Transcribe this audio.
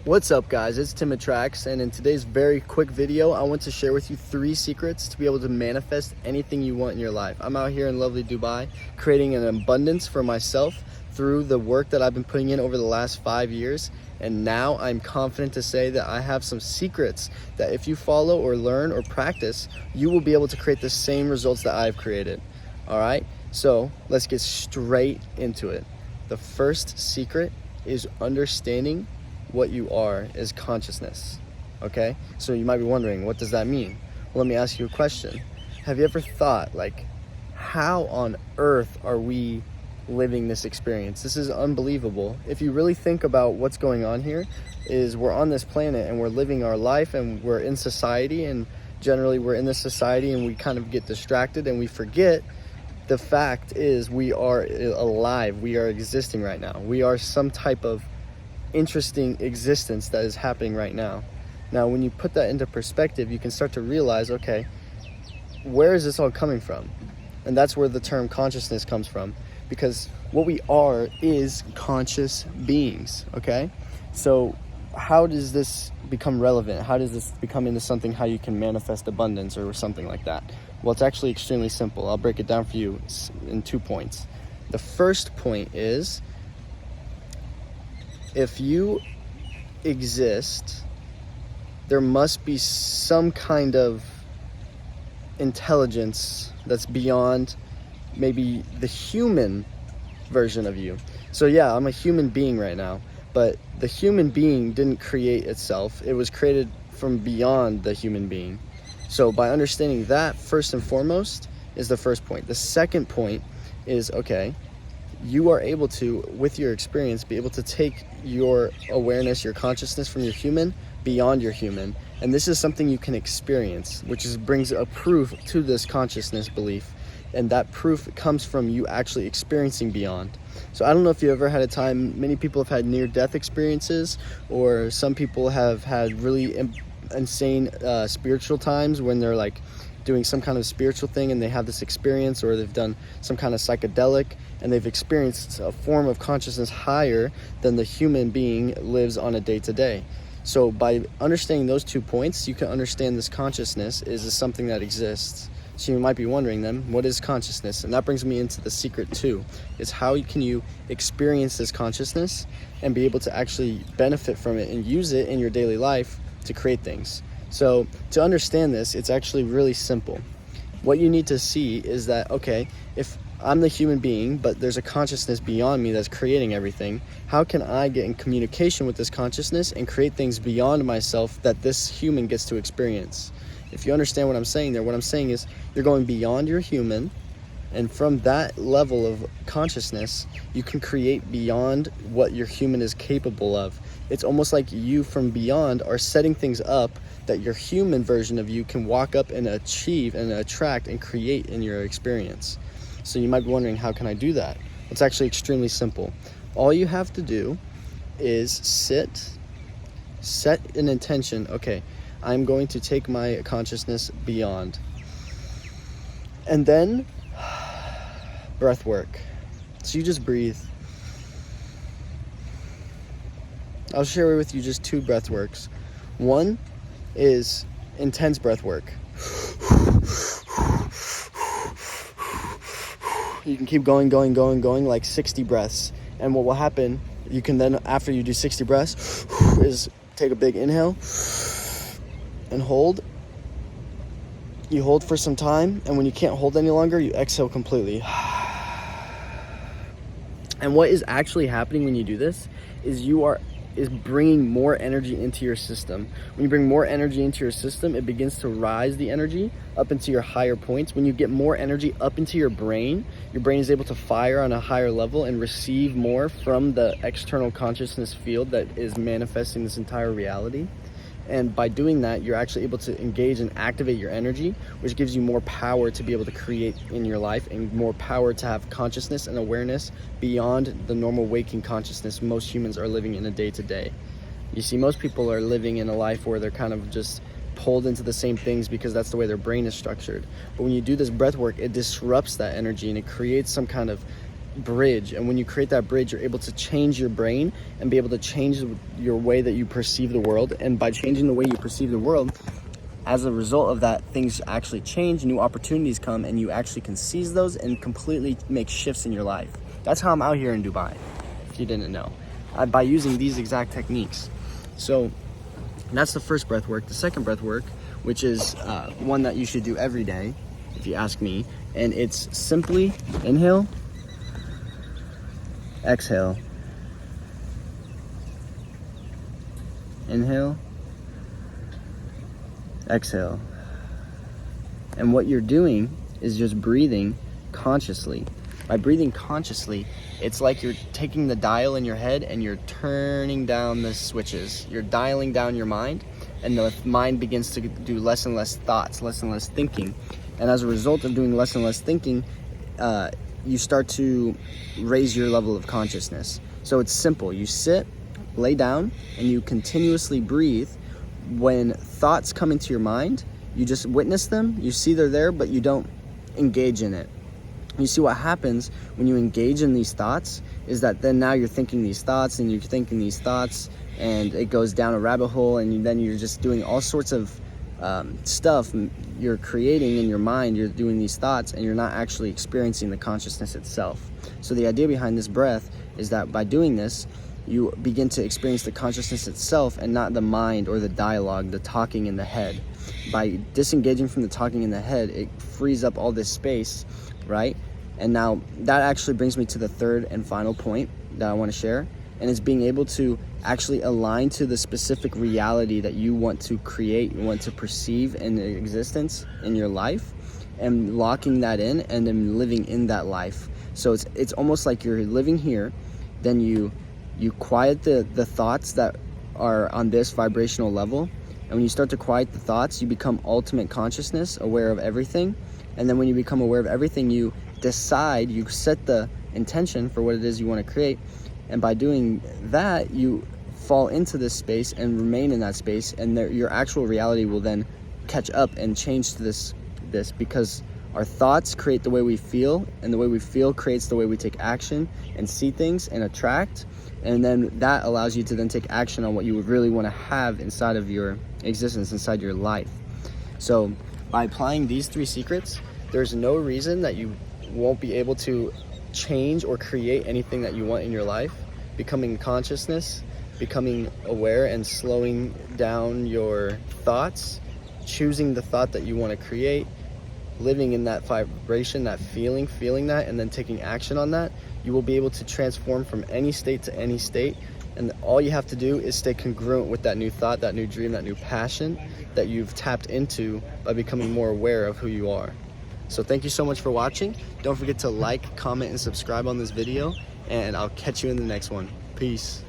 What's up guys, it's Tim at Trax, and in today's very quick video I want to share with you 3 secrets to be able to manifest anything you want in your life. I'm out here in lovely Dubai creating an abundance for myself through the work that I've been putting in over the last 5 years, and now I'm confident to say that I have some secrets that if you follow or learn or practice, you will be able to create the same results that I've created. Alright, so let's get straight into it. The first secret is understanding what you are is consciousness. Okay, so you might be wondering, what does that mean? Well, let me ask you a question. Have you ever thought, like, how on earth are we living this experience? This is unbelievable. If you really think about what's going on here, is we're on this planet and we're living our life and we're in society, and generally we're in this society and we kind of get distracted and we forget the fact is we are alive, we are existing right now. We are some type of interesting existence that is happening right now. Now, when you put that into perspective, you can start to realize, okay, where is this all coming from? And that's where the term consciousness comes from, because what we are is conscious beings, okay? So how does this become relevant? How does this become into something how you can manifest abundance or something like that? Well, it's actually extremely simple. I'll break it down for you in 2 points. The first point is, if you exist, there must be some kind of intelligence that's beyond maybe the human version of you. So yeah, I'm a human being right now, but the human being didn't create itself. It was created from beyond the human being. So by understanding that, first and foremost, is the first point. The second point is, okay, you are able to, with your experience, be able to take your awareness, your consciousness from your human beyond your human. And this is something you can experience, which brings a proof to this consciousness belief. And that proof comes from you actually experiencing beyond. So I don't know if you ever had a time, many people have had near-death experiences, or some people have had really insane spiritual times when they're like doing some kind of spiritual thing and they have this experience, or they've done some kind of psychedelic and they've experienced a form of consciousness higher than the human being lives on a day-to-day. So by understanding those 2 points, you can understand this consciousness is something that exists. So you might be wondering then, what is consciousness? And that brings me into the secret 2, is how can you experience this consciousness and be able to actually benefit from it and use it in your daily life to create things. So to understand this, it's actually really simple. What you need to see is that, okay, if I'm the human being, but there's a consciousness beyond me that's creating everything, how can I get in communication with this consciousness and create things beyond myself that this human gets to experience? If you understand what I'm saying there, what I'm saying is you're going beyond your human, and from that level of consciousness, you can create beyond what your human is capable of. It's almost like you from beyond are setting things up that your human version of you can walk up and achieve and attract and create in your experience. So you might be wondering, how can I do that? It's actually extremely simple. All you have to do is set an intention. Okay, I'm going to take my consciousness beyond. And then breath work. So you just breathe. I'll share with you just 2 breath works. One is intense breath work. You can keep going like 60 breaths. And what will happen, you can then, after you do 60 breaths, is take a big inhale and hold. You hold for some time, and when you can't hold any longer, you exhale completely. And what is actually happening when you do this is bringing more energy into your system. When you bring more energy into your system, it begins to rise the energy up into your higher points. When you get more energy up into your brain is able to fire on a higher level and receive more from the external consciousness field that is manifesting this entire reality. And by doing that, you're actually able to engage and activate your energy, which gives you more power to be able to create in your life and more power to have consciousness and awareness beyond the normal waking consciousness most humans are living in a day-to-day. You see, most people are living in a life where they're kind of just pulled into the same things because that's the way their brain is structured. But when you do this breath work, it disrupts that energy and it creates some kind of bridge, and when you create that bridge, you're able to change your brain and be able to change your way that you perceive the world. And by changing the way you perceive the world, as a result of that, things actually change, new opportunities come, and you actually can seize those and completely make shifts in your life. That's how I'm out here in Dubai, if you didn't know, by using these exact techniques. So that's the first breath work. The second breath work, which is one that you should do every day, if you ask me, and it's simply inhale, exhale, inhale, exhale. And what you're doing is just breathing consciously. By breathing consciously, it's like you're taking the dial in your head and you're turning down the switches. You're dialing down your mind, and the mind begins to do less and less thoughts, less and less thinking. And as a result of doing less and less thinking, you start to raise your level of consciousness. So it's simple. You sit, lay down, and you continuously breathe. When thoughts come into your mind, you just witness them. You see they're there, but you don't engage in it. You see what happens when you engage in these thoughts is that then now you're thinking these thoughts and you're thinking these thoughts, and it goes down a rabbit hole, and then you're just doing all sorts of stuff you're creating in your mind. You're doing these thoughts and you're not actually experiencing the consciousness itself. So the idea behind this breath is that by doing this, you begin to experience the consciousness itself and not the mind or the dialogue, the talking in the head. By disengaging from the talking in the head, it frees up all this space, right? And now that actually brings me to the third and final point that I want to share, and it's being able to actually align to the specific reality that you want to create, you want to perceive in existence in your life, and locking that in and then living in that life. So it's almost like you're living here, then you quiet the thoughts that are on this vibrational level, and when you start to quiet the thoughts, you become ultimate consciousness, aware of everything. And then when you become aware of everything, you decide, you set the intention for what it is you want to create, and by doing that, you fall into this space and remain in that space, and your actual reality will then catch up and change to this because our thoughts create the way we feel, and the way we feel creates the way we take action and see things and attract, and then that allows you to then take action on what you would really want to have inside of your existence, inside your life. So by applying these 3 secrets, there's no reason that you won't be able to change or create anything that you want in your life. Becoming consciousness, becoming aware and slowing down your thoughts, choosing the thought that you want to create, living in that vibration, that feeling that, and then taking action on that, you will be able to transform from any state to any state. And all you have to do is stay congruent with that new thought, that new dream, that new passion that you've tapped into by becoming more aware of who you are. So thank you so much for watching. Don't forget to like, comment, and subscribe on this video, and I'll catch you in the next one. Peace.